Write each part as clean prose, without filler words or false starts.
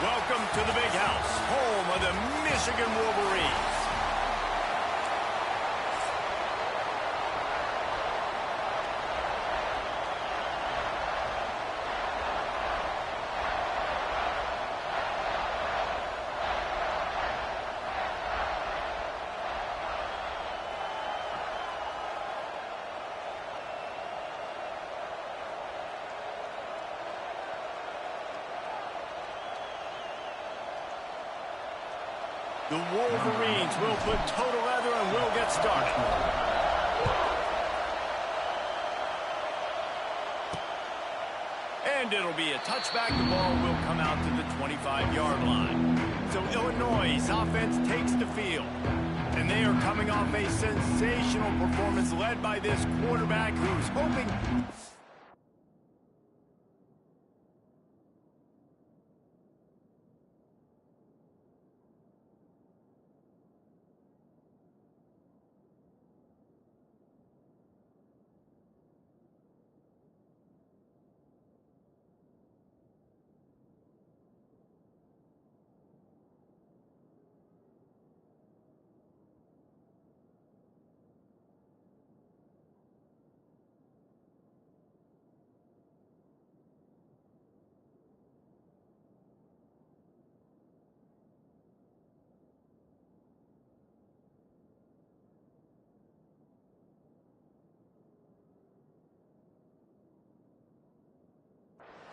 Welcome to the Big House, home of the Michigan Wolverines. The Wolverines will put total leather and will get started. And it'll be a touchback. The ball will come out to the 25-yard line. So Illinois' offense takes the field. And they are coming off a sensational performance led by this quarterback who's hoping...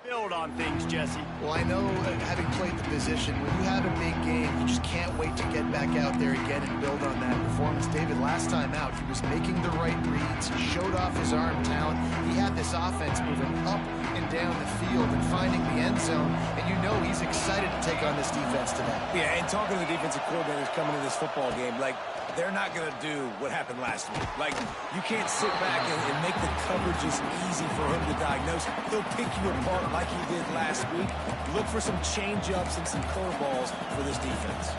Build on things, Jesse. Well, I know, having played the position, when you have a big game, you just can't wait to get back out there again and build on that performance. David, last time out, he was making the right reads. He showed off his arm talent. He had this offense moving up and down the field and finding the end zone. And you know he's excited to take on this defense today. Yeah, and talking to the defensive coordinators coming to this football game, like, they're not going to do what happened last week. Like, you can't sit back and make the coverages easy for him to diagnose. He'll pick you apart like he did last week. Look for some change-ups and some curveballs for this defense.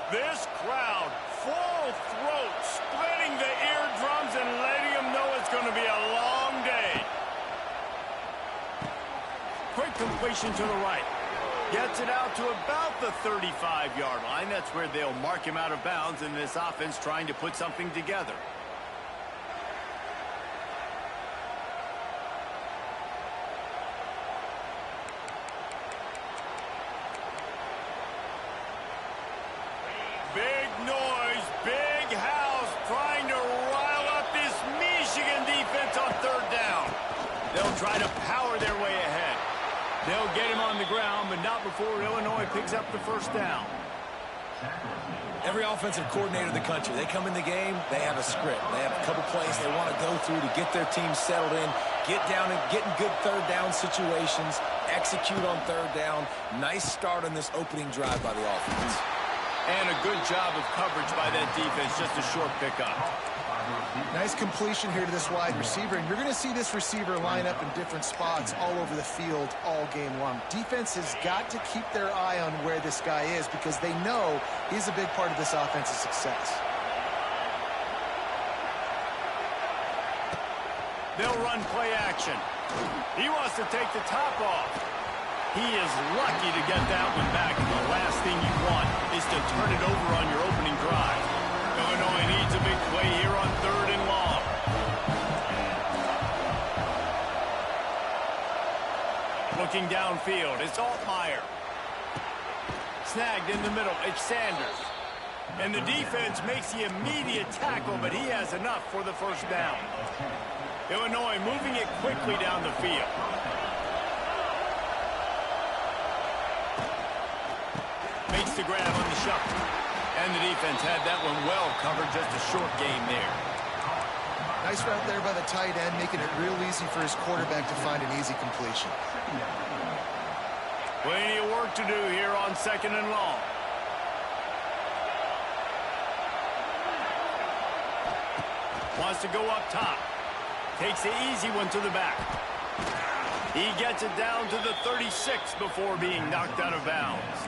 This crowd, full throat, splitting the eardrums and letting them know it's going to be a long day. Quick completion to the right. Gets it out to about the 35-yard line. That's where they'll mark him out of bounds in this offense trying to put something together. Big noise, big house, trying to rile up this Michigan defense on third down. They'll try to power their way ahead. They'll get him on the ground, but not before Illinois picks up the first down. Every offensive coordinator in the country, they come in the game, they have a script. They have a couple plays they want to go through to get their team settled in, get down and get in good third down situations, execute on third down. Nice start on this opening drive by the offense. And a good job of coverage by that defense, just a short pickup. Nice completion here to this wide receiver, and you're going to see this receiver line up in different spots all over the field all game long. Defense has got to keep their eye on where this guy is because they know he's a big part of this offense's success. They'll run play action. He wants to take the top off. He is lucky to get that one back, and the last thing you want is to turn it over on your opening drive. Illinois needs a big play here on third and long. Looking downfield, it's Altmaier. Snagged in the middle, it's Sanders. And the defense makes the immediate tackle, but he has enough for the first down. Illinois moving it quickly down the field. Makes the grab on the shuffle. And the defense had that one well covered, just a short game there. Nice route there by the tight end, making it real easy for his quarterback to find an easy completion. Plenty of work to do here on second and long. Wants to go up top. Takes the easy one to the back. He gets it down to the 36 before being knocked out of bounds.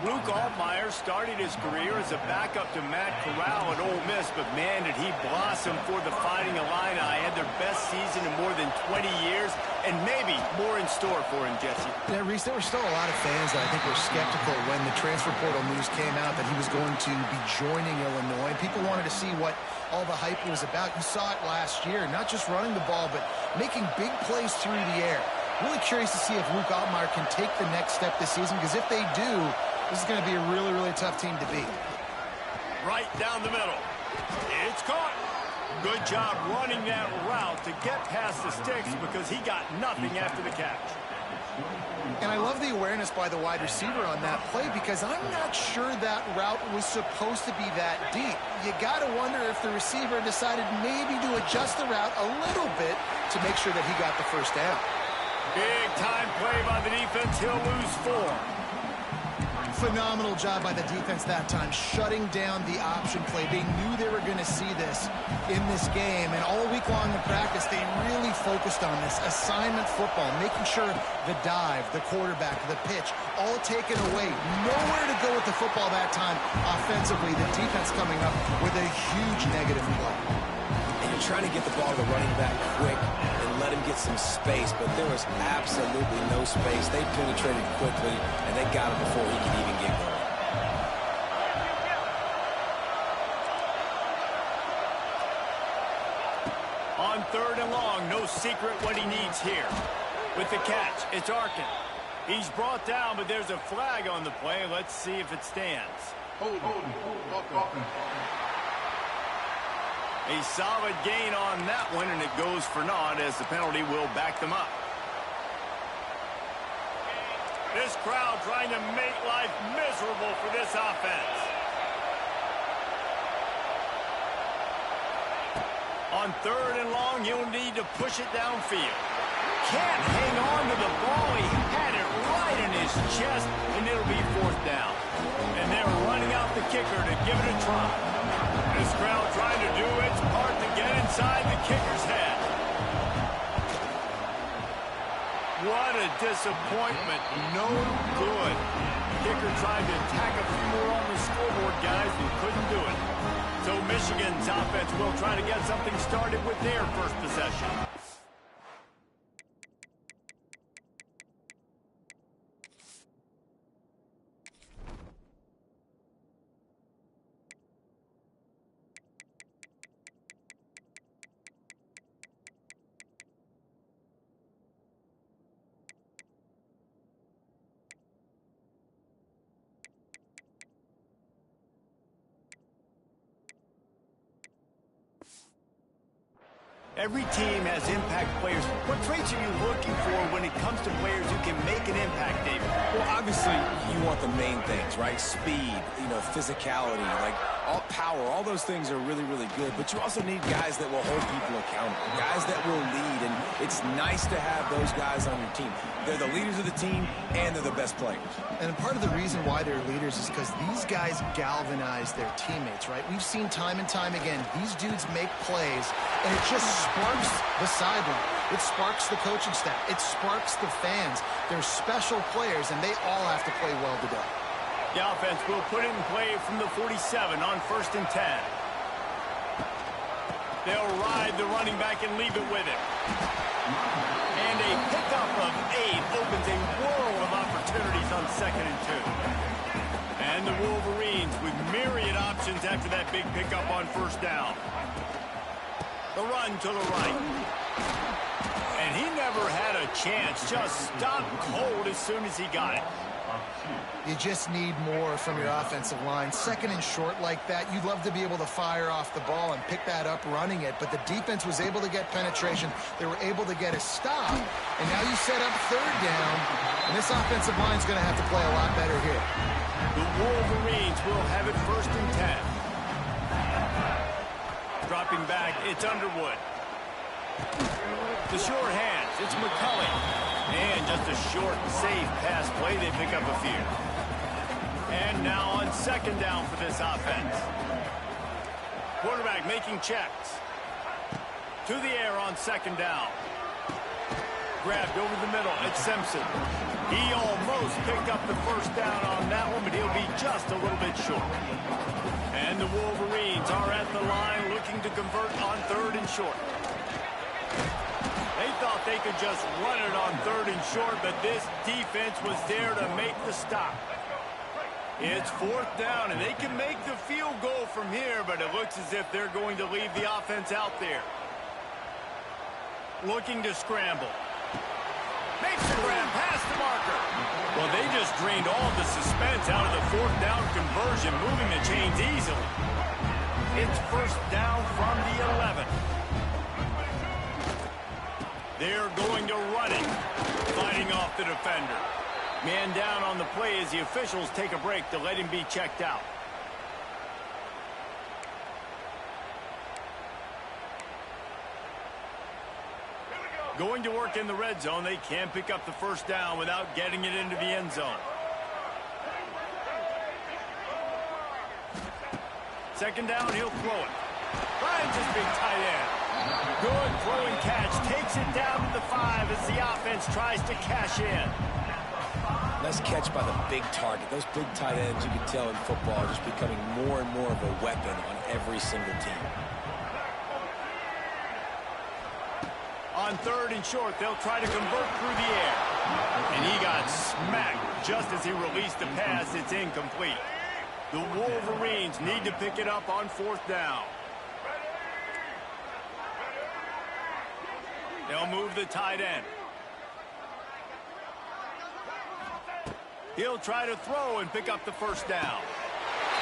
Luke Altmaier started his career as a backup to Matt Corral at Ole Miss, but man, did he blossom for the Fighting Illini. Had their best season in more than 20 years, and maybe more in store for him, Jesse. Yeah, Reese, there were still a lot of fans that I think were skeptical when the transfer portal news came out that he was going to be joining Illinois. People wanted to see what all the hype was about. You saw it last year, not just running the ball, but making big plays through the air. Really curious to see if Luke Altmaier can take the next step this season, because if they do, this is going to be a really, really tough team to beat. Right down the middle. It's caught. Good job running that route to get past the sticks because he got nothing after the catch. And I love the awareness by the wide receiver on that play, because I'm not sure that route was supposed to be that deep. You got to wonder if the receiver decided maybe to adjust the route a little bit to make sure that he got the first down. Big time play by the defense. He'll lose 4. Phenomenal job by the defense that time, shutting down the option play. They knew they were going to see this in this game, and all week long in practice, they really focused on this assignment football, making sure the dive, the quarterback, the pitch, all taken away. Nowhere to go with the football that time offensively. The defense coming up with a huge negative play. And you're trying to get the ball to the running back quick and let him get some space, but there was absolutely no space. They penetrated quickly, and they got him before he could even get going. On 3rd and long, no secret what he needs here. With the catch, it's Arkin. He's brought down, but there's a flag on the play. Let's see if it stands. A solid gain on that one, and it goes for naught as the penalty will back them up. This crowd trying to make life miserable for this offense. On 3rd and long, he'll need to push it downfield. Can't hang on to the ball. He had it right in his chest, and it'll be 4th down. And they're running out the kicker to give it a try. This crowd trying to do its part to get inside the kicker's head. What a disappointment. No good. Kicker tried to tack a few more on the scoreboard, guys, and couldn't do it. So Michigan's offense will try to get something started with their first possession. Every team has impact players. What traits are you looking for when it comes to players who can make an impact, David? Well, obviously, you want the main things, right? Speed, physicality, like all power, all those things are really, really good. But you also need guys that will hold people accountable, guys that will lead. And it's nice to have those guys on your team. They're the leaders of the team, and they're the best players. And part of the reason why they're leaders is because these guys galvanize their teammates, right? We've seen time and time again, these dudes make plays, and it just sparks the sideline. It sparks the coaching staff. It sparks the fans. They're special players, and they all have to play well today. The offense will put it in play from the 47 on 1st and 10. They'll ride the running back and leave it with him. And a pickup of 8 opens a world of opportunities on 2nd and 2. And the Wolverines with myriad options after that big pickup on 1st down. The run to the right. And he never had a chance. Just stopped cold as soon as he got it. You just need more from your offensive line. 2nd and short like that, you'd love to be able to fire off the ball and pick that up running it. But the defense was able to get penetration. They were able to get a stop. And now you set up 3rd down. And this offensive line is going to have to play a lot better here. The Wolverines will have it 1st and 10. Dropping back, it's Underwood. The short hands, it's McCulley. And just a short, safe pass play, they pick up a few. And now on 2nd down for this offense. Quarterback making checks. To the air on 2nd down. Grabbed over the middle, it's Simpson. He almost picked up the first down on that one, but he'll be just a little bit short. And the Wolverines are at the line looking to convert on 3rd and short. They thought they could just run it on 3rd and short, but this defense was there to make the stop. It's 4th down, and they can make the field goal from here, but it looks as if they're going to leave the offense out there. Looking to scramble. Makes the grab past the marker. Well, they just drained all the suspense out of the 4th down conversion, moving the chains easily. It's 1st down from the 11. They're going to run it, fighting off the defender. Man down on the play as the officials take a break to let him be checked out. Going to work in the red zone. They can't pick up the 1st down without getting it into the end zone. 2nd down, he'll throw it. Finds his big tight end. Good throwing catch. Takes it down to the 5 as the offense tries to cash in. Nice catch by the big target. Those big tight ends, you can tell in football, are just becoming more and more of a weapon on every single team. On 3rd and short, they'll try to convert through the air. And he got smacked just as he released the pass. It's incomplete. The Wolverines need to pick it up on 4th down. They'll move the tight end. He'll try to throw and pick up the 1st down.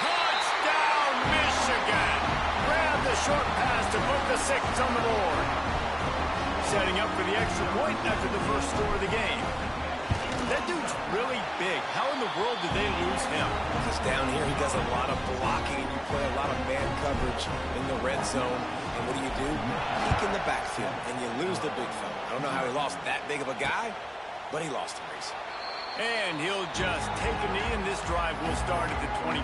Touchdown, Michigan! Grab the short pass to put the 6 on the board. Setting up for the extra point after the first score of the game. That dude's really big. How in the world did they lose him? Because down here he does a lot of blocking and you play a lot of man coverage in the red zone. And what do? Peek in the backfield and you lose the big fella. I don't know how he lost that big of a guy, but he lost him recently. And he'll just take a knee, and this drive will start at the 25.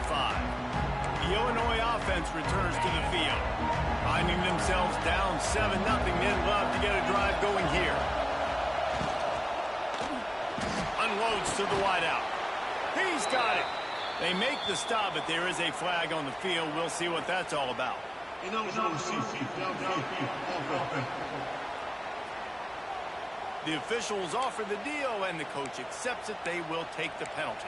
The Illinois offense returns to the field. Finding themselves down 7-0, they'd love to get a drive going here. Unloads to the wideout. He's got it. They make the stop, but there is a flag on the field. We'll see what that's all about. The officials offer the deal, and the coach accepts it. They will take the penalty.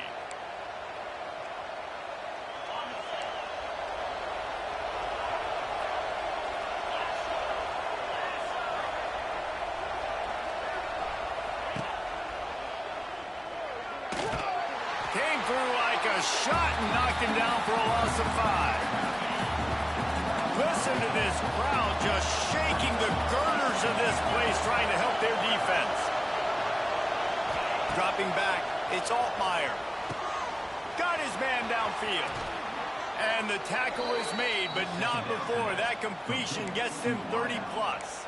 Came through like a shot and knocked him down for a loss of 5. Listen to this crowd just shaking the girders of this place, trying to help their defense. Dropping back, it's Altmaier. Got his man downfield. And the tackle is made, but not before. That completion gets him 30-plus.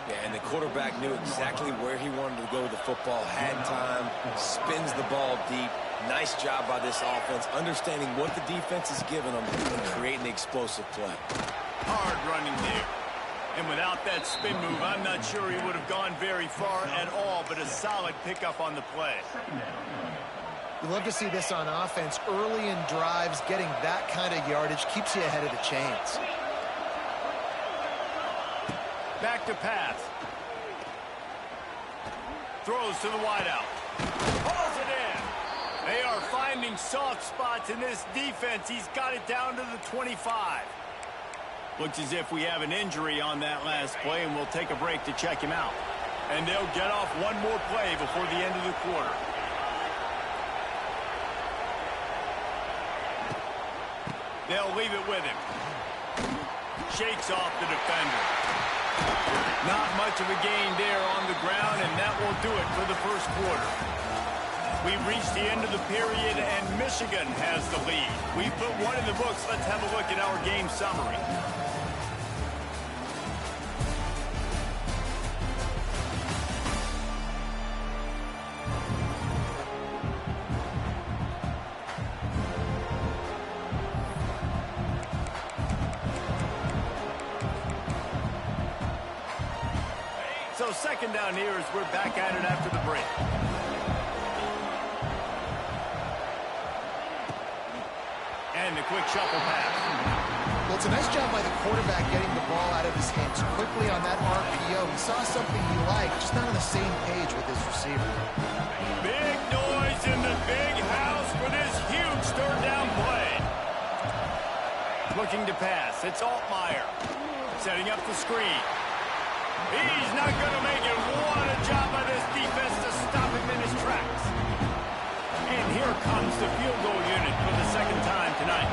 Yeah, and the quarterback knew exactly where he wanted to go with the football, had time, spins the ball deep. Nice job by this offense, understanding what the defense is giving them and creating the explosive play. Hard running there. And without that spin move, I'm not sure he would have gone very far at all, but a solid pickup on the play. You love to see this on offense. Early in drives, getting that kind of yardage keeps you ahead of the chains. Back to pass. Throws to the wideout. Pulls it in. They are finding soft spots in this defense. He's got it down to the 25. Looks as if we have an injury on that last play, and we'll take a break to check him out. And they'll get off one more play before the end of the quarter. They'll leave it with him. Shakes off the defender. Not much of a gain there on the ground, and that will do it for the first quarter. We've reached the end of the period, and Michigan has the lead. We put one in the books. Let's have a look at our game summary. So 2nd down here as we're back at it after the break. quick shuffle pass. Well, it's a nice job by the quarterback getting the ball out of his hands quickly on that RPO. He saw something he liked, just not on the same page with his receiver. Big noise in the big house for this huge third down play. Looking to pass. It's Altmaier. Setting up the screen. He's not going to make it. What a job by this defense to stop him in his tracks. And here comes the field goal unit for the second time tonight.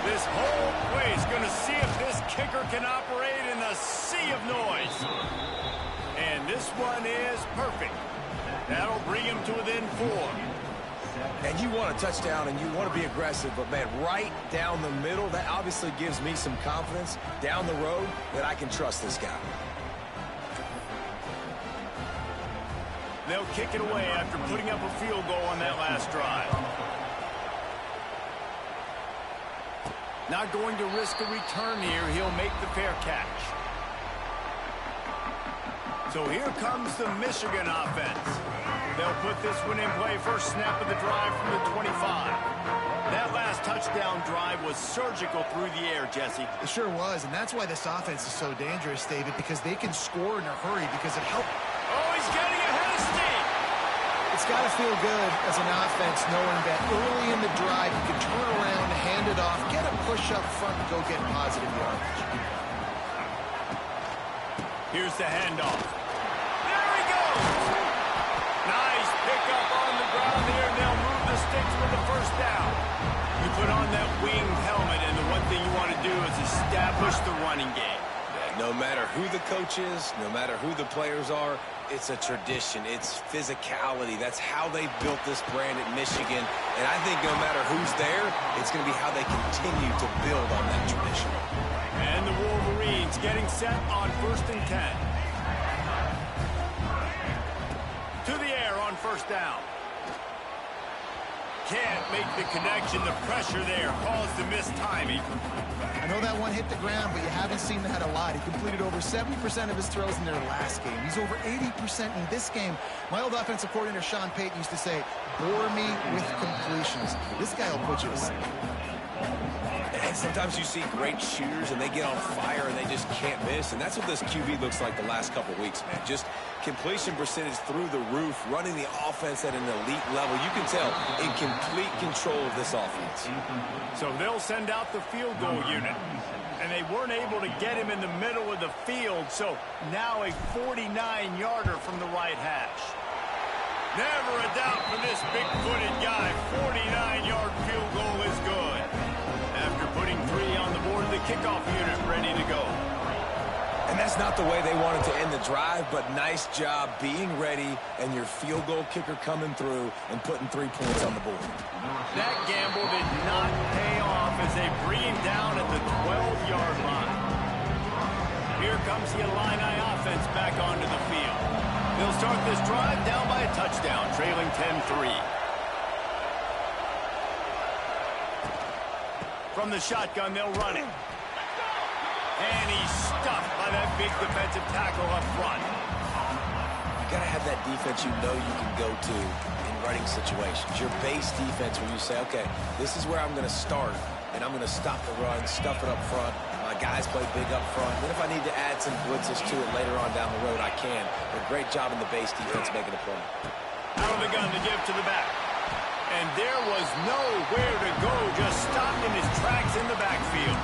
This whole place going to see if this kicker can operate in a sea of noise. And this one is perfect. That'll bring him to within 4. And you want a touchdown and you want to be aggressive, but, man, right down the middle, that obviously gives me some confidence down the road that I can trust this guy. They'll kick it away after putting up a field goal on that last drive. Not going to risk a return here. He'll make the fair catch. So here comes the Michigan offense. They'll put this one in play. First snap of the drive from the 25. That last touchdown drive was surgical through the air, Jesse. It sure was, and that's why this offense is so dangerous, David, because they can score in a hurry because it helps. Oh, he's getting ahead of steam. It's got to feel good as an offense knowing that early in the drive you can turn around, hand it off, get a push up front, and go get positive yardage. Here's the handoff. There he goes. Nice pickup on the ground here. They'll move the sticks for the first down. You put on that winged helmet, and the one thing you want to do is establish the running game. No matter who the coach is, no matter who the players are, it's a tradition. It's physicality. That's how they built this brand at Michigan. And I think no matter who's there, it's going to be how they continue to build on that tradition. And the Wolverines getting set on 1st and 10. To the air on first down. Can't make the connection. The pressure there caused the missed timing. I know that one hit the ground, but you haven't seen that a lot. He completed over 70% of his throws in their last game. He's over 80% in this game. My old offensive coordinator, Sean Payton, used to say, bore me with completions. This guy will put you to sleep. And sometimes you see great shooters and they get on fire and they just can't miss. And that's what this QB looks like the last couple weeks, man. Just completion percentage through the roof, running the offense at an elite level. You can tell in complete control of this offense. So they'll send out the field goal unit. And they weren't able to get him in the middle of the field. So now a 49-yarder from the right hash. Never a doubt for this big-footed guy. 49-yard field goal is good. After putting 3 on the board, the kickoff unit ready to go. And that's not the way they wanted to end the drive, but nice job being ready and your field goal kicker coming through and putting 3 points on the board. That gamble did not pay off as they bring him down at the 12-yard line. Here comes the Illini offense back onto the field. They'll start this drive down by a touchdown, trailing 10-3. From the shotgun, they'll run it. And he's stuffed by that big defensive tackle up front. You got to have that defense you know you can go to in running situations. Your base defense where you say, okay, this is where I'm going to start, and I'm going to stop the run, stuff it up front. My guys play big up front. Then if I need to add some blitzes to it later on down the road, I can. But great job in the base defense making a play. Out of the gun to give to the back. And there was nowhere to go, just stopped in his tracks in the backfield.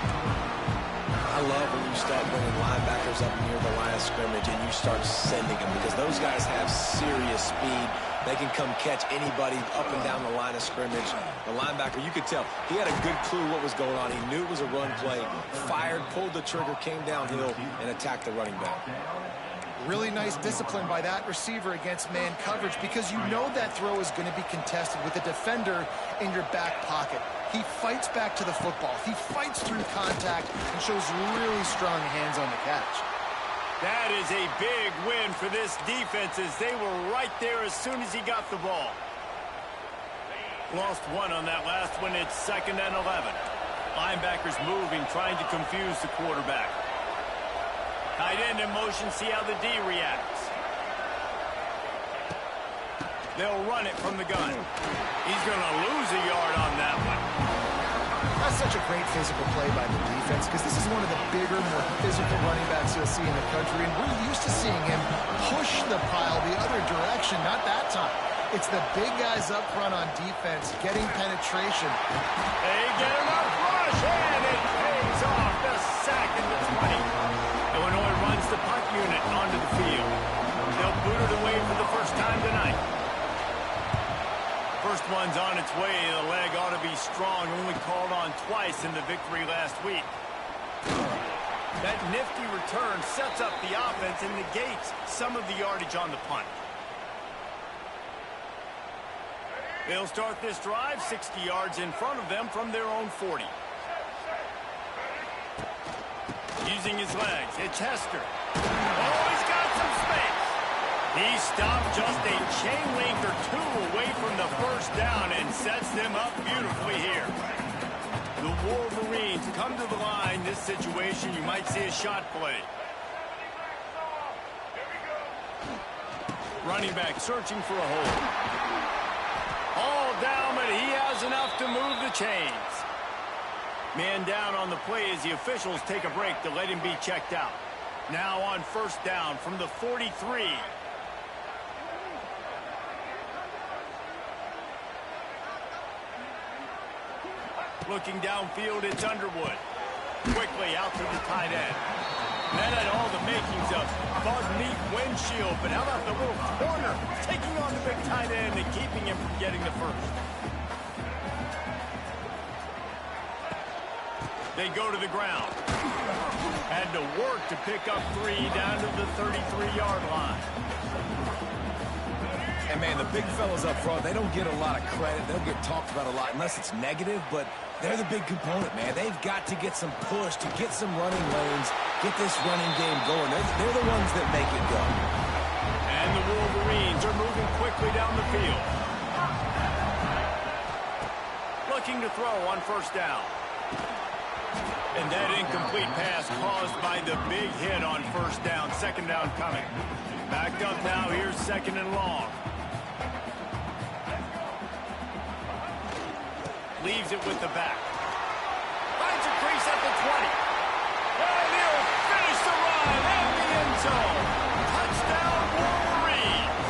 I love when you start bringing linebackers up near the line of scrimmage and you start sending them because those guys have serious speed. They can come catch anybody up and down the line of scrimmage. The linebacker, you could tell, he had a good clue what was going on. He knew it was a run play, fired, pulled the trigger, came downhill, and attacked the running back. Really nice discipline by that receiver against man coverage because you know that throw is going to be contested with a defender in your back pocket. He fights back to the football. He fights through contact and shows really strong hands on the catch. That is a big win for this defense as they were right there as soon as he got the ball. Lost 1 on that last one. It's 2nd and 11. Linebackers moving, trying to confuse the quarterback. Tight end in motion, see how the D reacts. They'll run it from the gun. He's going to lose a yard on that one. That's That's such a great physical play by the defense because this is one of the bigger, more physical running backs you'll see in the country, and we're used to seeing him push the pile the other direction. Not that time. It's the big guys up front on defense getting penetration. They get enough rush, and it pays off. The sack in the 20. Illinois runs the punt unit onto the field. They'll boot it away for the first time tonight. First one's on its way. The leg ought to be strong. Only called on twice in the victory last week. That nifty return sets up the offense and negates some of the yardage on the punt. They'll start this drive 60 yards in front of them from their own 40. Using his legs, it's Hester. Oh, he's got some space. He stopped just a chain length or two away from the first down and sets them up beautifully here. The Wolverines come to the line. This situation, you might see a shot play. Running back searching for a hole. All down, but he has enough to move the chains. Man down on the play as the officials take a break to let him be checked out. Now on first down from the 43. Looking downfield, it's Underwood. Quickly out to the tight end. That had all the makings of Bud Meat windshield, but how about the little corner taking on the big tight end and keeping him from getting the first? They go to the ground. Had to work to pick up 3 down to the 33-yard line. And, man, the big fellas up front, they don't get a lot of credit. They don't get talked about a lot unless it's negative, but they're the big component, man. They've got to get some push, to get some running lanes, get this running game going. They're the ones that make it go. And the Wolverines are moving quickly down the field. Looking to throw on first down. And that incomplete pass caused by the big hit on first down. Second down coming. Backed up now. Here's second and long. Leaves it with the back. Finds a crease at the 20. And he'll finish the run in the end zone. Touchdown, Wolverines.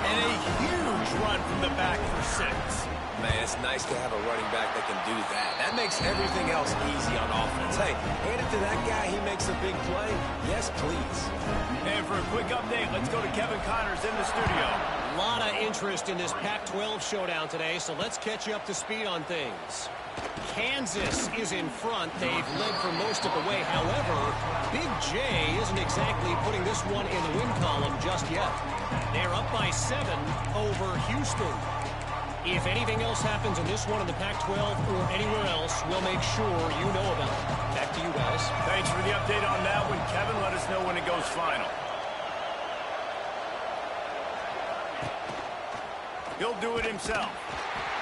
And a huge run from the back for 6. Man, it's nice to have a running back that can do that. That makes everything else easy on offense. Hey, hand it to that guy. He makes a big play. Yes, please. And for a quick update, let's go to Kevin Connors in the studio. A lot of interest in this Pac-12 showdown today, so let's catch you up to speed on things. Kansas is in front. They've led for most of the way. However, Big J isn't exactly putting this one in the win column just yet. They're up by 7 over Houston. If anything else happens in this one in the Pac-12 or anywhere else, we'll make sure you know about it. Back to you guys. Thanks for the update on that one, Kevin. Let us know when it goes final. He'll do it himself.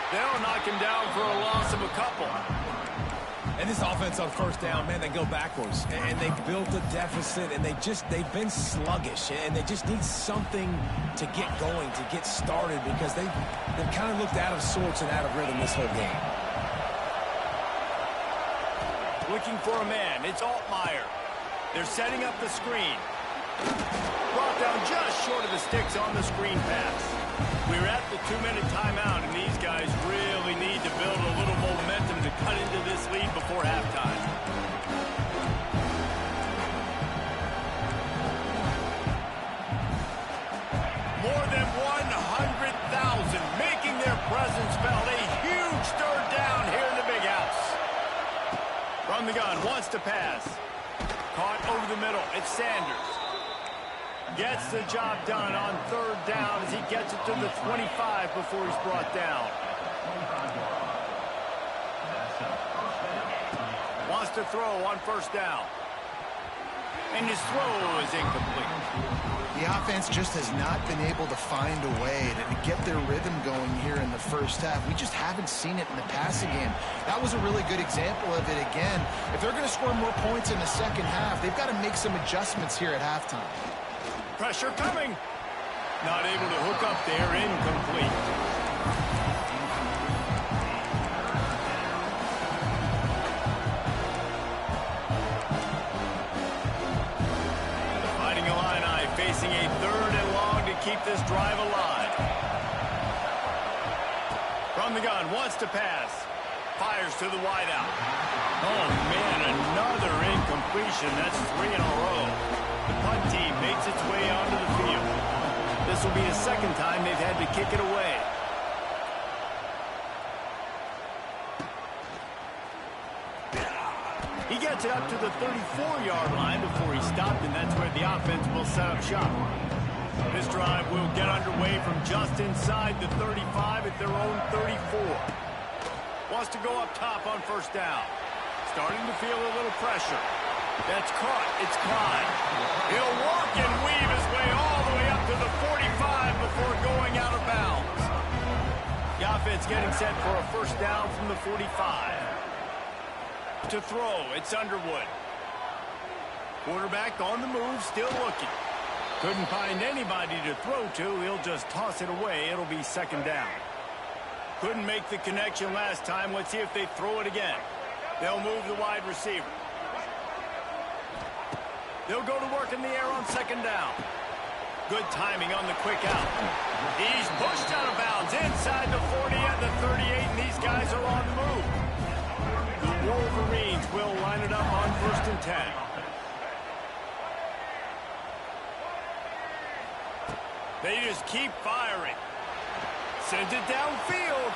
They'll knock him down for a loss of a couple. And this offense on first down, man, they go backwards. And they built a deficit, and they've been sluggish. And they just need something to get going, to get started, because they've kind of looked out of sorts and out of rhythm this whole game. Looking for a man. It's Altmaier. They're setting up the screen. Brought down just short of the sticks on the screen pass. We're at the 2-minute timeout, and these guys really need to build a little momentum to cut into this lead before halftime. More than 100,000 making their presence felt. A huge third down here in the big house. From the gun, wants to pass. Caught over the middle. It's Sanders. Gets the job done on third down as he gets it to the 25 before he's brought down. Wants to throw on first down. And his throw is incomplete. The offense just has not been able to find a way to get their rhythm going here in the first half. We just haven't seen it in the passing game. That was a really good example of it again. If they're going to score more points in the second half, they've got to make some adjustments here at halftime. Pressure coming. Not able to hook up there. Incomplete. From the gun, wants to pass. Fires to the wideout. Oh, man, another incompletion. That's 3 in a row. The punt team makes its way onto the field. This will be the second time they've had to kick it away. He gets it up to the 34-yard line before he stopped, and that's where the offense will set up shop. This drive will get underway from just inside the 35 at their own 34. Wants to go up top on first down. Starting to feel a little pressure. That's caught. It's Clyde. He'll work and weave his way all the way up to the 45 before going out of bounds. The offense getting set for a first down from the 45. To throw, it's Underwood. Quarterback on the move, still looking. Couldn't find anybody to throw to. He'll just toss it away. It'll be second down. Couldn't make the connection last time. Let's see if they throw it again. They'll move the wide receiver. They'll go to work in the air on second down. Good timing on the quick out. He's pushed out of bounds inside the 40 and the 38, and these guys are on the move. The Wolverines will line it up on 1st and 10. They just keep firing. Sends it downfield.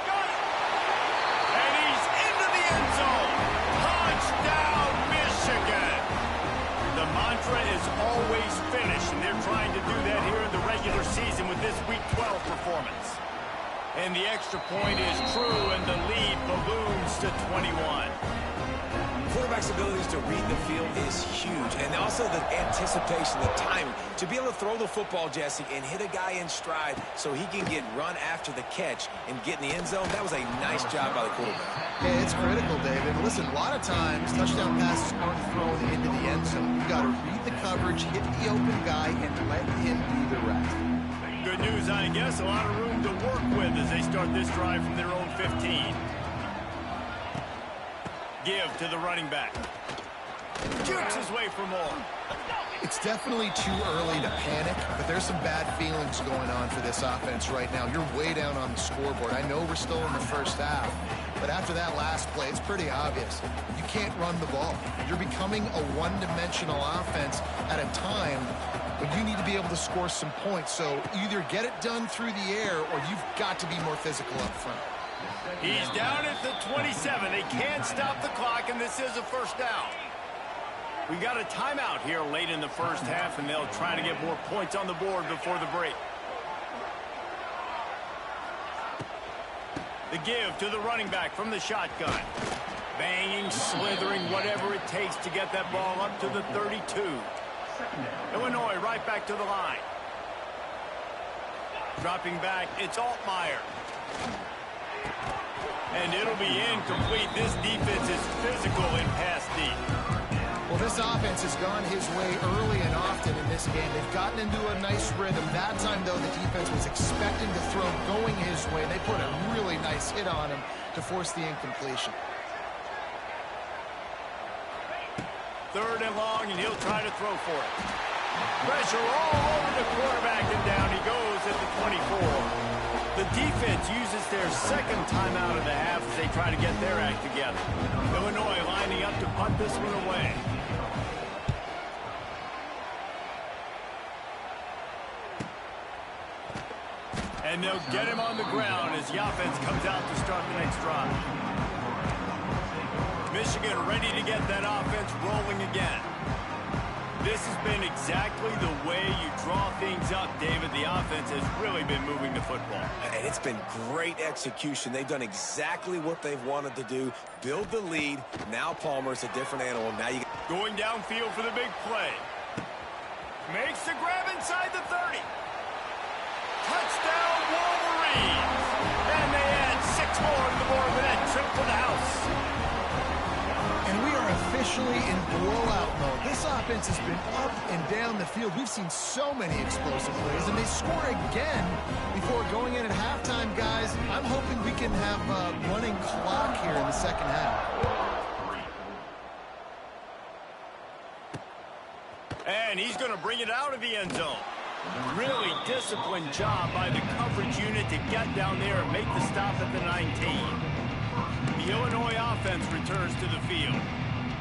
Got it. And he's into the end zone. Touchdown, Michigan. The mantra is always finish, and they're trying to do that here in the regular season with this Week 12 performance. And the extra point is true, and the lead balloons to 21. Quarterback's abilities to read the field is huge, and also the anticipation, the timing. To be able to throw the football, Jesse, and hit a guy in stride so he can get run after the catch and get in the end zone, that was a nice job by the quarterback. Yeah, it's critical, David. Listen, a lot of times, touchdown passes aren't thrown into the end zone. You've got to read the coverage, hit the open guy, and let him do the rest. Good news, I guess. A lot of room to work with as they start this drive from their own 15. Give to the running back. Jukes his way for more. It's definitely too early to panic, but there's some bad feelings going on for this offense right now. You're way down on the scoreboard. I know we're still in the first half, but after that last play, it's pretty obvious. You can't run the ball. You're becoming a one-dimensional offense at a time when you need to be able to score some points. So either get it done through the air or you've got to be more physical up front. He's down at the 27. They can't stop the clock, and this is a first down. We got a timeout here late in the first half, and they'll try to get more points on the board before the break. The give to the running back from the shotgun. Banging, slithering, whatever it takes to get that ball up to the 32. Illinois right back to the line. Dropping back, it's Altmaier. And it'll be incomplete. This defense is physical in pass deep. Well, this offense has gone his way early and often in this game. They've gotten into a nice rhythm. That time, though, the defense was expecting to throw going his way. They put a really nice hit on him to force the incompletion. 3rd and long, and he'll try to throw for it. Pressure all over the quarterback, and down he goes at the 24. The defense uses their second timeout of the half as they try to get their act together. Illinois lining up to punt this one away. And they'll get him on the ground as the offense comes out to start the next drive. Michigan ready to get that offense rolling again. This has been exactly the way you draw things up, David. The offense has really been moving the football. And it's been great execution. They've done exactly what they've wanted to do. Build the lead. Now Palmer's a different animal. Now you going downfield for the big play. Makes the grab inside the 30. Touchdown, Wolverines. And they add 6 more to the board with that trip to the house. And we are officially in blowout mode. This offense has been up and down the field. We've seen so many explosive plays, and they score again before going in at halftime, guys. I'm hoping we can have a running clock here in the second half. And he's going to bring it out of the end zone. Really disciplined job by the coverage unit to get down there and make the stop at the 19. The Illinois offense returns to the field.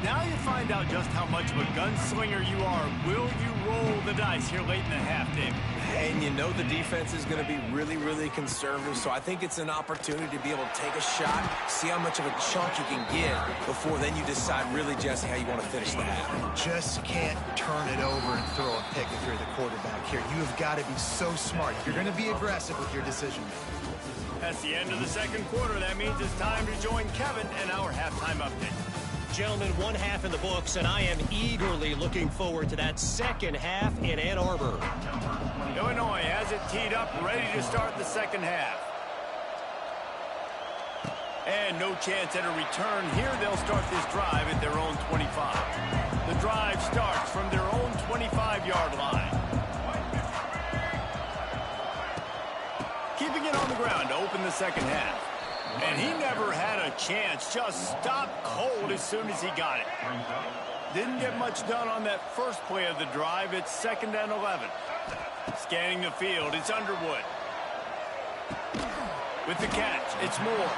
Now you find out just how much of a gunslinger you are. Will you roll the dice here late in the half, David? And you know the defense is going to be really, really conservative, so I think it's an opportunity to be able to take a shot, see how much of a chunk you can get before then you decide really, Jesse, how you want to finish the half. Just can't turn it over and throw a pick if you're the quarterback here. You have got to be so smart. You're going to be aggressive with your decision. That's the end of the second quarter. That means it's time to join Kevin and our halftime update. Gentlemen, one half in the books, and I am eagerly looking forward to that second half in Ann Arbor. Illinois has it teed up, ready to start the second half. And no chance at a return here. They'll start this drive at their own 25. The drive starts from their own 25-yard line. Keeping it on the ground to open the second half. And he never had a chance. Just stopped cold as soon as he got it. Didn't get much done on that first play of the drive. It's 2nd and 11. Scanning the field, it's Underwood. With the catch, it's Moore.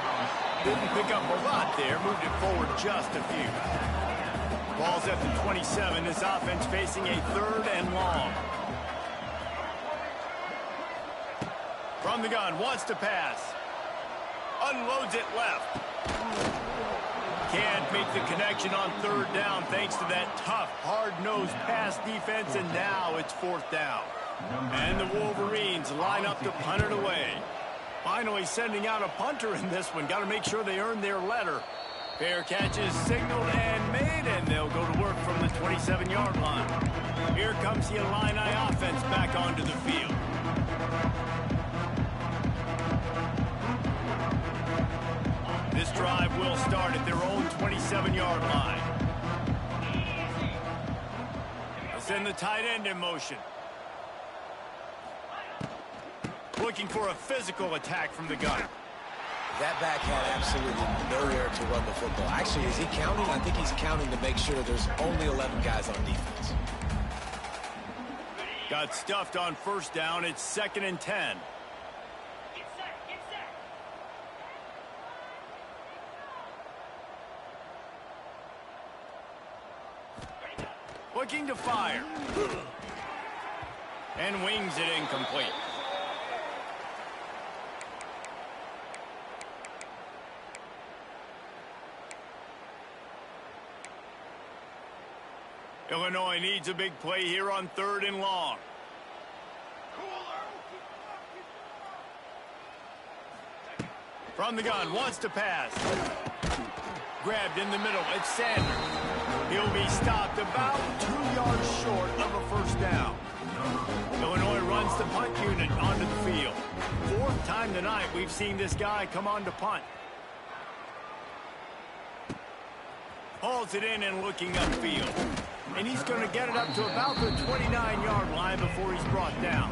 Didn't pick up a lot there. Moved it forward just a few. Ball's at the 27. This offense facing a 3rd and long. From the gun, wants to pass. Unloads it left. Can't make the connection on 3rd down thanks to that tough, hard-nosed pass defense, and now it's 4th down. And the Wolverines line up to punt it away. Finally sending out a punter in this one. Got to make sure they earn their letter. Fair catch is signaled and made, and they'll go to work from the 27-yard line. Here comes the Illini offense back onto the field. This drive will start at their own 27-yard line. They'll send the tight end in motion. Looking for a physical attack from the gun. That back had absolutely nowhere to run the football. Actually, is he counting? I think he's counting to make sure there's only 11 guys on defense. Got stuffed on 1st down. It's 2nd and 10. Looking to fire. And wings it incomplete. Illinois needs a big play here on 3rd and long. From the gun, wants to pass. Grabbed in the middle, it's Sanders. He'll be stopped about 2 yards short of a 1st down. Illinois runs the punt unit onto the field. 4th time tonight we've seen this guy come on to punt. Hauls it in and looking upfield. And he's going to get it up to about the 29-yard line before he's brought down.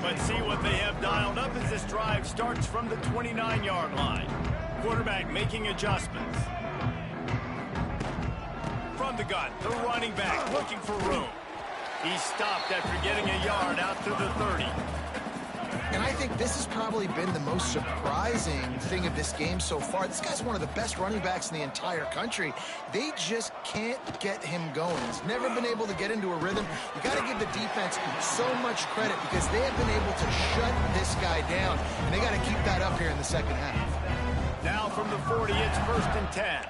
Let's see what they have dialed up as this drive starts from the 29-yard line. Quarterback making adjustments. From the gun, the running back looking for room. He stopped after getting a yard out to the 30. And I think this has probably been the most surprising thing of this game so far. This guy's one of the best running backs in the entire country. They just can't get him going. He's never been able to get into a rhythm. You got to give the defense so much credit because they have been able to shut this guy down, and they got to keep that up here in the second half. Now from the 40, it's 1st and 10.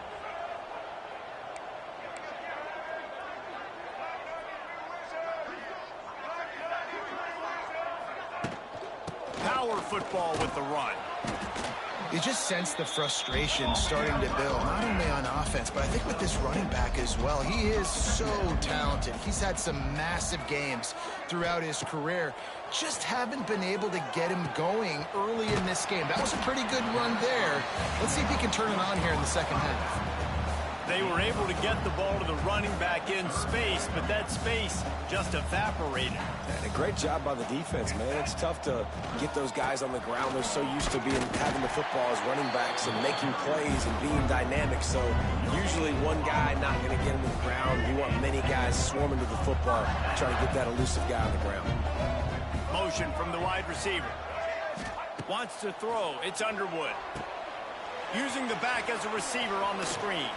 Power football with the run. You just sense the frustration starting to build, not only on offense, but I think with this running back as well. He is so talented. He's had some massive games throughout his career. Just haven't been able to get him going early in this game. That was a pretty good run there. Let's see if he can turn it on here in the second half. They were able to get the ball to the running back in space, but that space just evaporated. And a great job by the defense, man. It's tough to get those guys on the ground. They're so used to having the football as running backs and making plays and being dynamic. So usually one guy not going to get into the ground. You want many guys swarming to the football, trying to get that elusive guy on the ground. Motion from the wide receiver. Wants to throw. It's Underwood. Using the back as a receiver on the screen.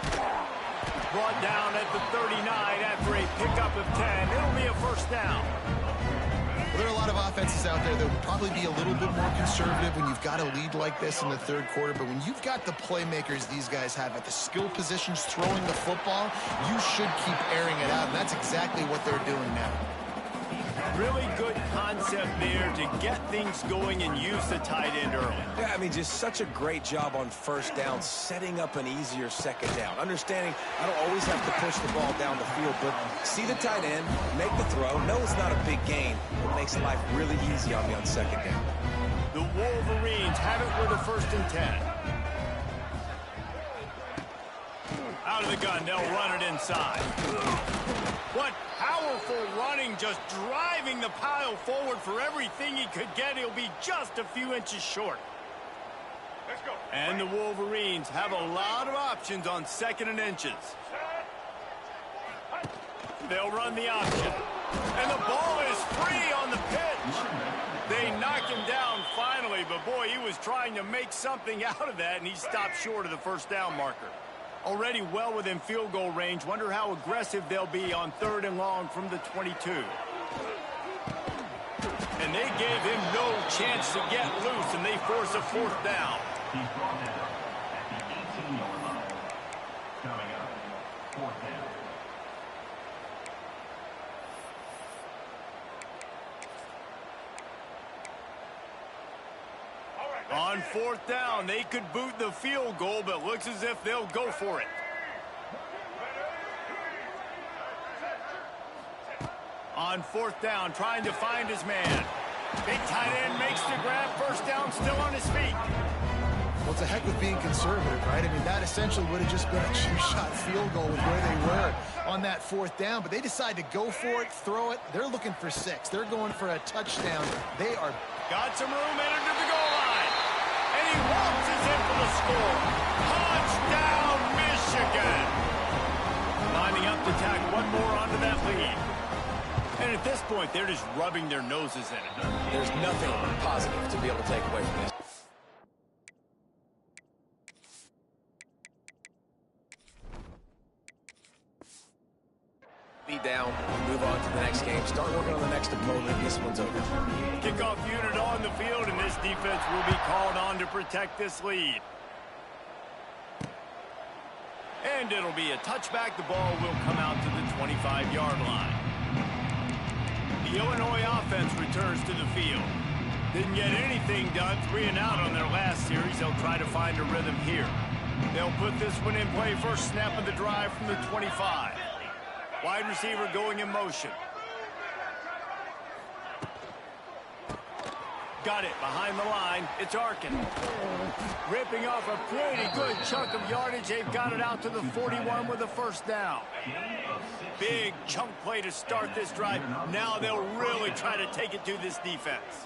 Brought down at the 39 after a pickup of 10. It'll be a first down. Well, there are a lot of offenses out there that would probably be a little bit more conservative when you've got a lead like this in the third quarter. But when you've got the playmakers these guys have at the skill positions throwing the football, you should keep airing it out. And that's exactly what they're doing now. Really good concept there to get things going and use the tight end early. Yeah, I mean, just such a great job on first down, setting up an easier second down. Understanding I don't always have to push the ball down the field, but see the tight end, make the throw. No, it's not a big gain. It makes life really easy on me on second down. The Wolverines have it with a 1st and 10. Out of the gun, they'll run it inside. What powerful running, just driving the pile forward for everything he could get. He'll be just a few inches short. Let's go. And the Wolverines have a lot of options on 2nd and inches. They'll run the option. And the ball is free on the pitch. They knock him down finally, but boy, he was trying to make something out of that, and he stopped short of the first down marker. Already well within field goal range. Wonder how aggressive they'll be on 3rd and long from the 22. And they gave him no chance to get loose, and they force a 4th down. He's brought down at the 18-yard line. Coming up, 4th down. On 4th down, they could boot the field goal, but looks as if they'll go for it. On 4th down, trying to find his man. Big tight end makes the grab. First down, still on his feet. Well, it's a heck of being conservative, right? I mean, that essentially would have just been a two-shot field goal with where they were on that 4th down. But they decide to go for it, throw it. They're looking for 6. They're going for a touchdown. They are... Got some room, entered to the goal line. And he waltzes in for the score. Touchdown, Michigan. Lining up to tack one more onto that lead. And at this point, they're just rubbing their noses in it. There's nothing positive to be able to take away from this. Be down, move on to the next game, start working on the next opponent. This one's over. Kickoff unit on the field, and this defense will be called on to protect this lead. And it'll be a touchback. The ball will come out to the 25-yard line. The Illinois offense returns to the field. Didn't get anything done, 3 and out on their last series. They'll try to find a rhythm here. They'll put this one in play. First snap of the drive from the 25. Wide receiver going in motion. Got it behind the line. It's Arkin. Ripping off a pretty good chunk of yardage. They've got it out to the 41 with a first down. Big chunk play to start this drive. Now they'll really try to take it to this defense.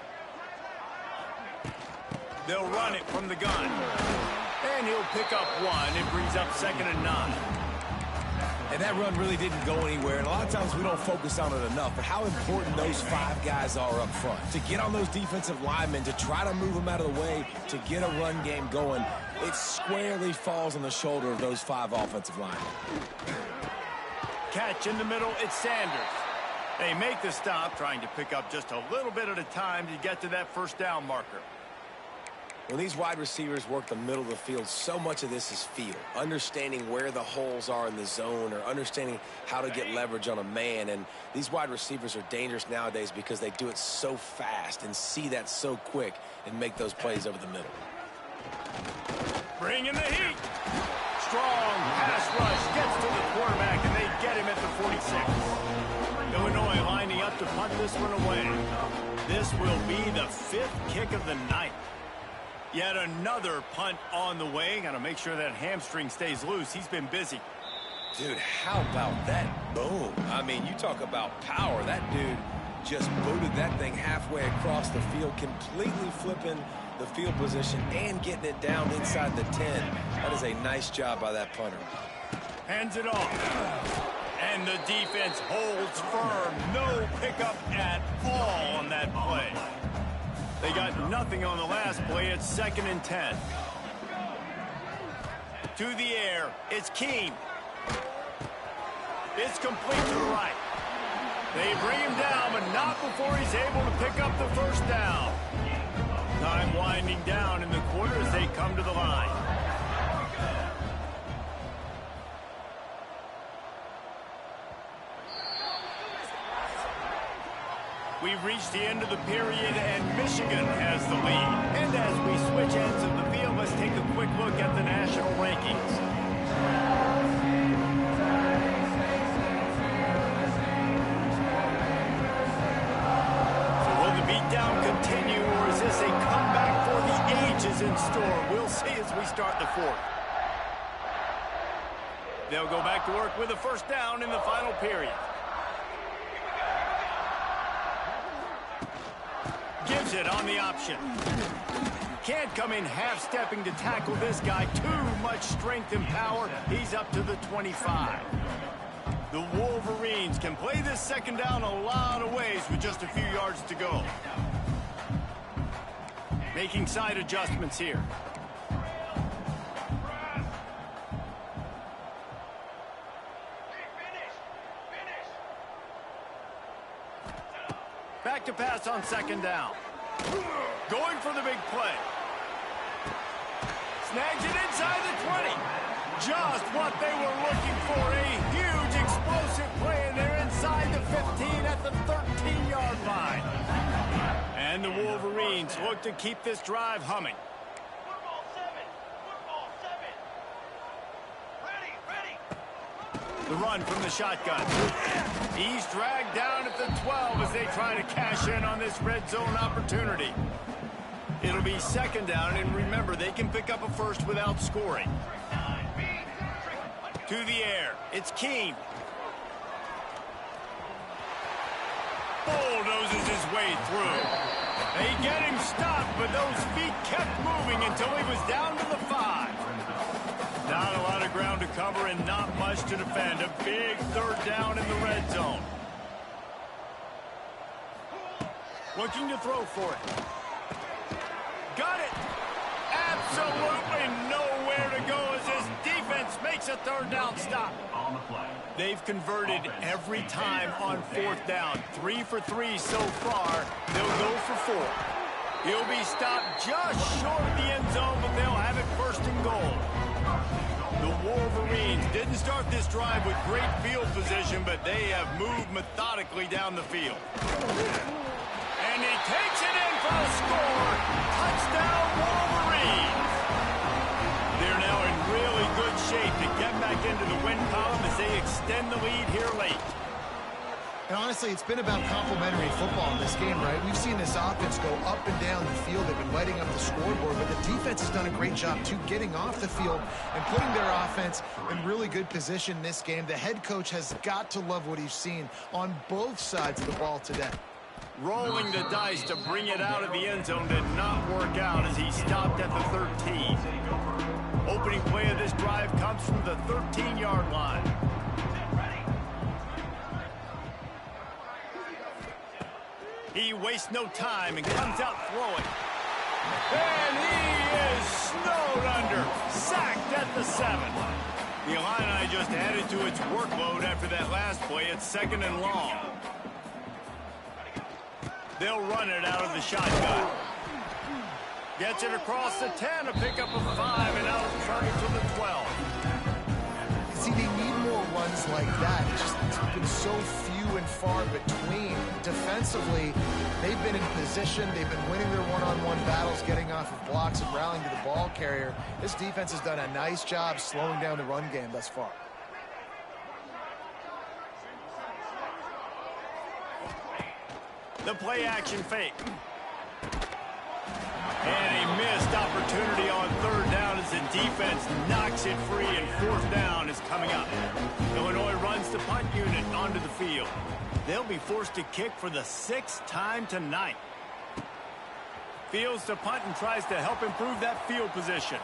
They'll run it from the gun. And he'll pick up 1. It brings up 2nd and 9. And that run really didn't go anywhere. And a lot of times we don't focus on it enough. But how important those 5 guys are up front. To get on those defensive linemen, to try to move them out of the way, to get a run game going, it squarely falls on the shoulder of those 5 offensive linemen. Catch in the middle, it's Sanders. They make the stop, trying to pick up just a little bit at a time to get to that first down marker. When these wide receivers work the middle of the field, so much of this is feel. Understanding where the holes are in the zone or understanding how to get leverage on a man. And these wide receivers are dangerous nowadays because they do it so fast and see that so quick and make those plays over the middle. Bring in the heat. Strong pass rush gets to the quarterback, and they get him at the 46. Illinois lining up to punt this one away. This will be the 5th kick of the night. Yet another punt on the way. Got to make sure that hamstring stays loose. He's been busy. Dude, how about that boom? I mean, you talk about power. That dude just booted that thing halfway across the field, completely flipping the field position and getting it down inside the 10. That is a nice job by that punter. Hands it off. And the defense holds firm. No pickup at all on that play. They got nothing on the last play. It's 2nd and 10. To the air. It's Keene. It's complete to the right. They bring him down, but not before he's able to pick up the first down. Time winding down in the quarter as they come to the line. We've reached the end of the period, and Michigan has the lead. And as we switch ends of the field, let's take a quick look at the national rankings. So will the beatdown continue, or is this a comeback for the ages in store? We'll see as we start the 4th. They'll go back to work with a first down in the final period. Gives it on the option. Can't come in half-stepping to tackle this guy. Too much strength and power. He's up to the 25. The Wolverines can play this second down a lot of ways with just a few yards to go. Making side adjustments here. Back to pass on second down. Going for the big play. Snags it inside the 20. Just what they were looking for. A huge explosive play, and they're inside the 15 at the 13-yard line. And the Wolverines look to keep this drive humming. Football 7. Ready. The run from the shotgun. He's dragged down at the 12 as they try to cash in on this red zone opportunity. It'll be second down, and remember, they can pick up a first without scoring. To the air. It's Keene. Bulldozes his way through. They get him stopped, but those feet kept moving until he was down to the 5. Not a lot of ground to cover and not much to defend. A big third down in the red zone. Looking to throw for it. Got it. Absolutely nowhere to go as this defense makes a third down stop. On the play. They've converted every time on 4th down. 3 for 3 so far. They'll go for 4. He'll be stopped just short of the end zone, but they'll have it 1st and goal. The Wolverines didn't start this drive with great field position, but they have moved methodically down the field. And he takes it in for a score. Touchdown, Wolverines. They're now in really good shape to get back into the win column as they extend the lead here late. And honestly, it's been about complementary football in this game, right? We've seen this offense go up and down the field. They've been lighting up the scoreboard, but the defense has done a great job, too, getting off the field and putting their offense in really good position in this game. The head coach has got to love what he's seen on both sides of the ball today. Rolling the dice to bring it out of the end zone did not work out as he stopped at the 13. Opening play of this drive comes from the 13-yard line. He wastes no time and comes out throwing. And he is snowed under. Sacked at the 7. The Illini just added to its workload after that last play. It's 2nd and long. They'll run it out of the shotgun. Gets it across the 10, a pickup of 5, and now turn it to the 12. See, they need more runs like that. It's been so few and far between. Defensively, they've been in position. They've been winning their one-on-one battles, getting off of blocks and rallying to the ball carrier. This defense has done a nice job slowing down the run game thus far. The play action fake. And a missed opportunity on 3rd down as the defense knocks makes it free, and fourth down is coming up. Illinois runs the punt unit onto the field. They'll be forced to kick for the 6th time tonight. Fields to punt and tries to help improve that field position.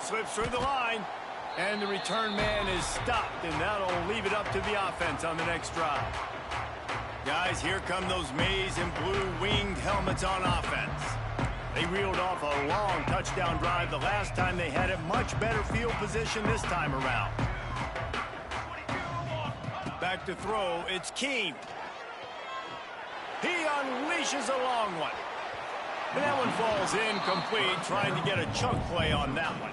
Slips through the line, and the return man is stopped, and that'll leave it up to the offense on the next drive. Guys, here come those maize and blue winged helmets on offense. They reeled off a long touchdown drive the last time they had a much better field position this time around. Back to throw, it's Keene. He unleashes a long one. And that one falls incomplete, trying to get a chunk play on that one.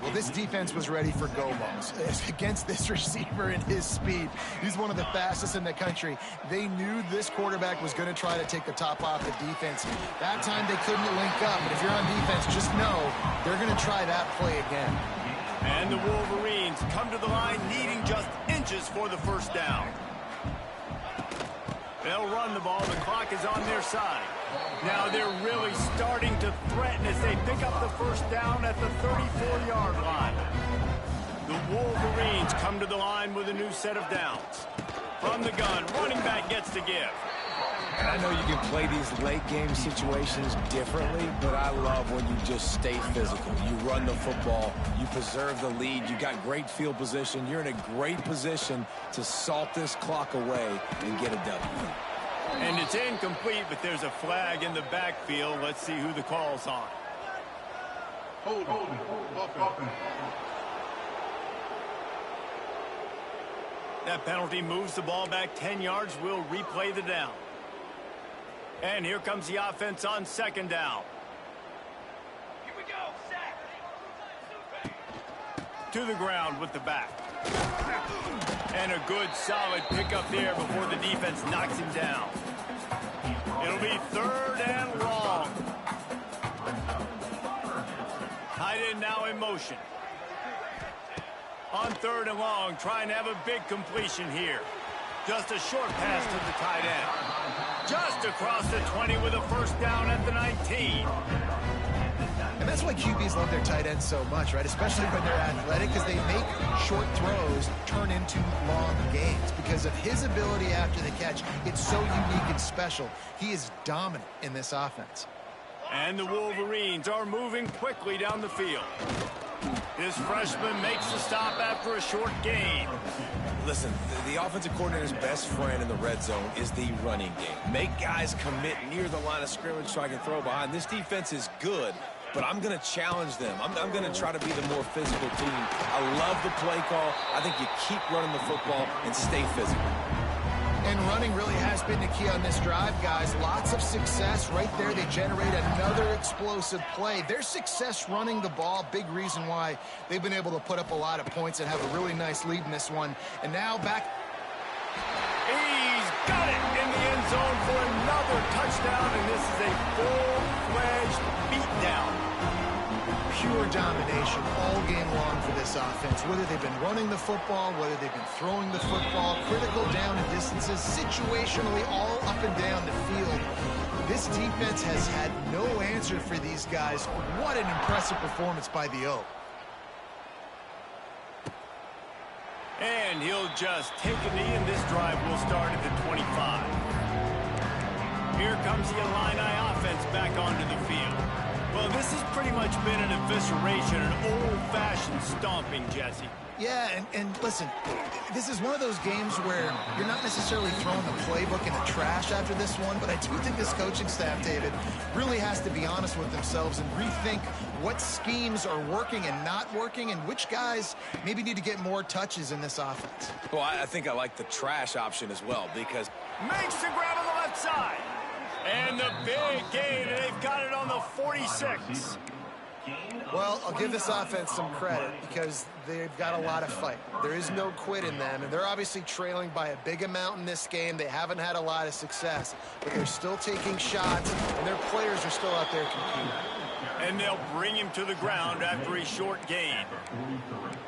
Well, this defense was ready for go balls against this receiver and his speed. He's one of the fastest in the country. They knew this quarterback was going to try to take the top off the defense. That time they couldn't link up, but if you're on defense, just know they're going to try that play again. And the Wolverines come to the line needing just inches for the first down. They'll run the ball. The clock is on their side. Now they're really starting to threaten as they pick up the first down at the 34-yard line. The Wolverines come to the line with a new set of downs. From the gun, running back gets to give. And I know you can play these late-game situations differently, but I love when you just stay physical. You run the football, you preserve the lead, you got great field position. You're in a great position to salt this clock away and get a W. And it's incomplete, but there's a flag in the backfield. Let's see who the call's on. Hold. That penalty moves the ball back 10 yards. We'll replay the down. And here comes the offense on second down. Here we go, sack. To the ground with the back. And a good solid pickup there before the defense knocks him down. It'll be third and long. Tight end now in motion. On third and long, trying to have a big completion here. Just a short pass to the tight end. Just across the 20 with a first down at the 19. And that's why QBs love their tight ends so much, right? Especially when they're athletic, because they make short throws turn into long gains. Because of his ability after the catch, it's so unique and special. He is dominant in this offense. And the Wolverines are moving quickly down the field. This freshman makes the stop after a short gain. Listen, the offensive coordinator's best friend in the red zone is the running game. Make guys commit near the line of scrimmage so I can throw behind. This defense is good, but I'm going to challenge them. I'm going to try to be the more physical team. I love the play call. I think you keep running the football and stay physical. And running really has been the key on this drive, guys. Lots of success right there. They generate another explosive play. Their success running the ball, big reason why they've been able to put up a lot of points and have a really nice lead in this one. And now back. He's got it in the end zone for another touchdown, and this is a full-fledged beatdown. Pure domination all game long for this offense. Whether they've been running the football, whether they've been throwing the football, critical down and distances, situationally all up and down the field. This defense has had no answer for these guys. What an impressive performance by the O. And he'll just take a knee, and this drive will start at the 25. Here comes the Illini offense back onto the field. Well, this has pretty much been an evisceration, an old-fashioned stomping, Jesse. Yeah, and listen, this is one of those games where you're not necessarily throwing the playbook in the trash after this one, but I do think this coaching staff, David, really has to be honest with themselves and rethink what schemes are working and not working and which guys maybe need to get more touches in this offense. Well, I think I like the trash option as well because... Makes the grab on the left side. And the big gain, and they've got it on the 46. Well, I'll give this offense some credit because they've got a lot of fight. There is no quit in them, and they're obviously trailing by a big amount in this game. They haven't had a lot of success, but they're still taking shots, and their players are still out there competing. And they'll bring him to the ground after a short gain.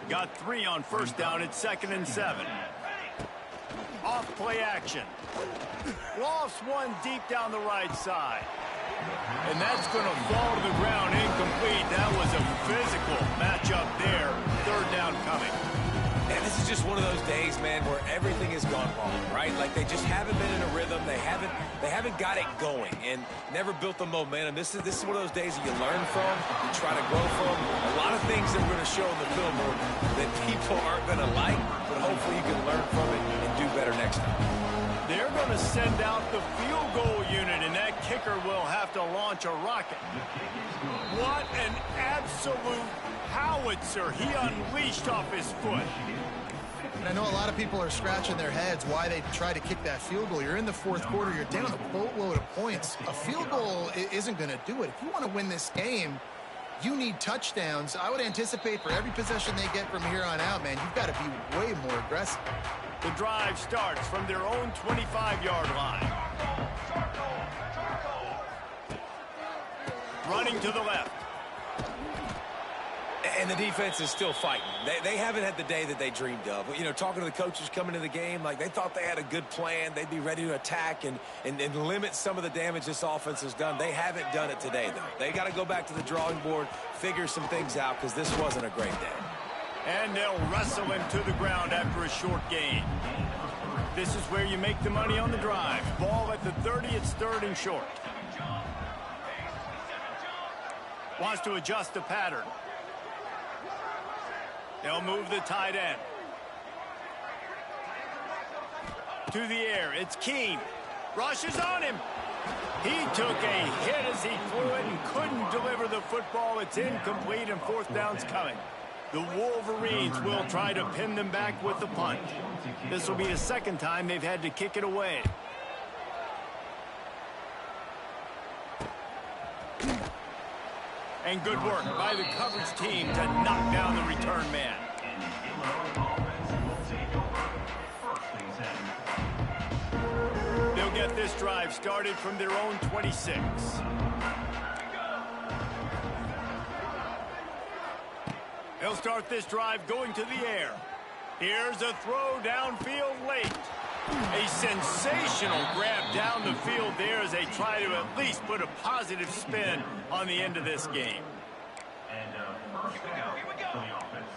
Got 3 on first down. It's 2nd and 7. Off play action. Lost one deep down the right side. And that's going to fall to the ground incomplete. That was a physical matchup there. Third down coming. And this is just one of those days, man, where everything has gone wrong, right? Like they just haven't been in a rhythm. They haven't got it going and never built the momentum. This is one of those days that you learn from, you try to grow from. A lot of things that we're going to show in the film that people aren't going to like, but hopefully you can learn from it and do better next time. They're going to send out the field goal unit, and that kicker will have to launch a rocket. What an absolute howitzer he unleashed off his foot. And I know a lot of people are scratching their heads why they try to kick that field goal. You're in the fourth quarter. You're down a boatload of points. A field goal isn't going to do it. If you want to win this game, you need touchdowns. I would anticipate for every possession they get from here on out, man, you've got to be way more aggressive. The drive starts from their own 25-yard line. Running to the left. And the defense is still fighting. They haven't had the day that they dreamed of. You know, talking to the coaches coming into the game, like they thought they had a good plan. They'd be ready to attack and limit some of the damage this offense has done. They haven't done it today, though. They got to go back to the drawing board, figure some things out, because this wasn't a great day. And they'll wrestle him to the ground after a short gain. This is where you make the money on the drive. Ball at the 30, it's third and short. Wants to adjust the pattern. They'll move the tight end. To the air, it's Keene. Rushes on him. He took a hit as he flew it and couldn't deliver the football. It's incomplete and fourth down's coming. The Wolverines will try to pin them back with the punt. This will be the second time they've had to kick it away. And good work by the coverage team to knock down the return man. They'll get this drive started from their own 26. They'll start this drive going to the air. Here's a throw downfield late. A sensational grab down the field there as they try to at least put a positive spin on the end of this game. And first down for the offense.